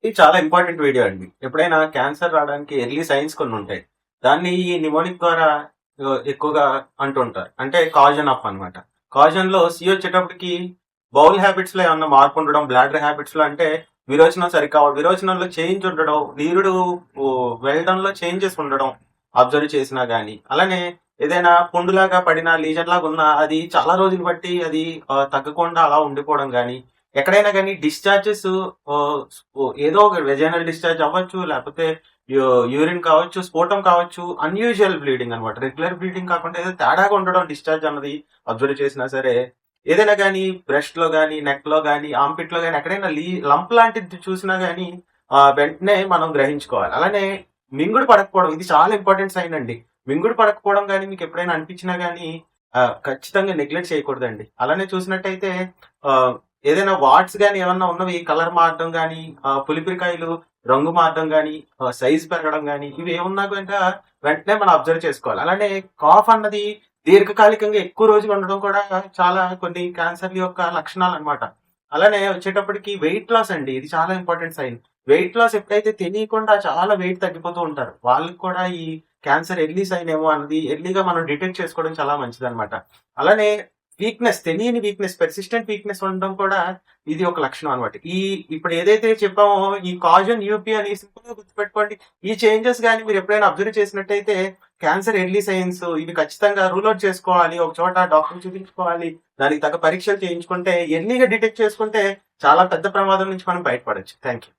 ఇది చాలా important video అండి. ఎప్పుడైనా క్యాన్సర్ రావడానికి ఎర్లీ సైన్స్ కొన్ని ఉంటాయి. దాన్ని ఈ నిమోనిక్ ద్వారా ఎక్కువగా అంటుంటారు. అంటే కాజన్ అప్ అన్నమాట. కాజన్ లో సి వచ్చేటప్పటికి బౌల్ హ్యాబిట్స్ లో ఏమన్నా మార్పు ఉండడం, బ్లాడర్ హ్యాబిట్స్ లో అంటే విరోచనం సరిగ్గా విరోచనంలో చేంజ్ ఉండడం, నీరుడు వెళ్ళడంలో చేంజెస్ ఉండడం అబ్జర్వ్ చేసినా గానీ, అలానే ఏదైనా పుండులాగా పడిన లీజన్ లాగా ఉన్నా అది చాలా రోజులు బట్టి అది తగ్గకుండా అలా ఉండిపోవడం గానీ, ఎక్కడైనా కానీ డిశ్చార్జెస్ ఏదో ఒక వెజైనల్ డిశ్చార్జ్ అవ్వచ్చు, లేకపోతే యూరిన్ కావచ్చు, స్ఫోటం కావచ్చు, అన్యూజువల్ బ్లీడింగ్ అనమాట. రెగ్యులర్ బ్లీడింగ్ కాకుండా ఏదో తేడాగా ఉండడం డిశ్చార్జ్ అన్నది అబ్జర్వ్ చేసినా సరే, ఏదైనా కానీ బ్రెస్ట్ లో కానీ, నెక్ లో కానీ, ఆంపిట్ లో కానీ ఎక్కడైనా లంప్ లాంటిది చూసినా గానీ వెంటనే మనం గ్రహించుకోవాలి. అలానే మింగుడు పడకపోవడం, ఇది చాలా ఇంపార్టెంట్ సైన్ అండి. మింగుడు పడకపోవడం కానీ మీకు ఎప్పుడైనా అనిపించినా గానీ ఖచ్చితంగా నెగ్లెక్ట్ చేయకూడదండి. అలానే చూసినట్టయితే ఏదైనా వాట్స్ గానీ ఏమన్నా ఉన్నవి కలర్ మారడం గానీ, పులిపిరికాయలు రంగు మారడం గానీ, సైజ్ పెరగడం గానీ, ఇవి ఏమున్నా కనుక వెంటనే మనం అబ్జర్వ్ చేసుకోవాలి. అలానే కాఫ్ అన్నది దీర్ఘకాలికంగా ఎక్కువ రోజులు ఉండడం కూడా చాలా కొన్ని క్యాన్సర్ యొక్క లక్షణాలు అన్నమాట. అలానే వచ్చేటప్పటికి వెయిట్ లాస్ అండి, ఇది చాలా ఇంపార్టెంట్ సైన్. వెయిట్ లాస్ ఎప్పుడైతే తెలియకుండా చాలా వెయిట్ తగ్గిపోతూ ఉంటారు, వాళ్ళకి కూడా ఈ క్యాన్సర్ ఎర్లీ సైన్ ఏమో అన్నది ఎర్లీగా మనం డిటెక్ట్ చేసుకోవడం చాలా మంచిది అనమాట. అలానే వీక్నెస్, తెలియని వీక్నెస్, పెర్సిస్టెంట్ వీక్నెస్ ఉండడం కూడా ఇది ఒక లక్షణం అనమాట. ఇప్పుడు ఏదైతే చెప్పామో ఈ కాజన్ యూపీ అని సింపుల్ గా గుర్తుపెట్టుకోండి. ఈ చేంజెస్ కానీ మీరు ఎప్పుడైనా అబ్జర్వ్ చేసినట్టయితే క్యాన్సర్ ఎర్లీ సైన్స్ ఇవి ఖచ్చితంగా రూల్ అవుట్ చేసుకోవాలి. ఒక చోట డాక్టర్ చూపించుకోవాలి, దానికి తగ్గ పరీక్షలు చేయించుకుంటే ఎర్లీగా డిటెక్ట్ చేసుకుంటే చాలా పెద్ద ప్రమాదం నుంచి మనం బయటపడొచ్చు. Thank you.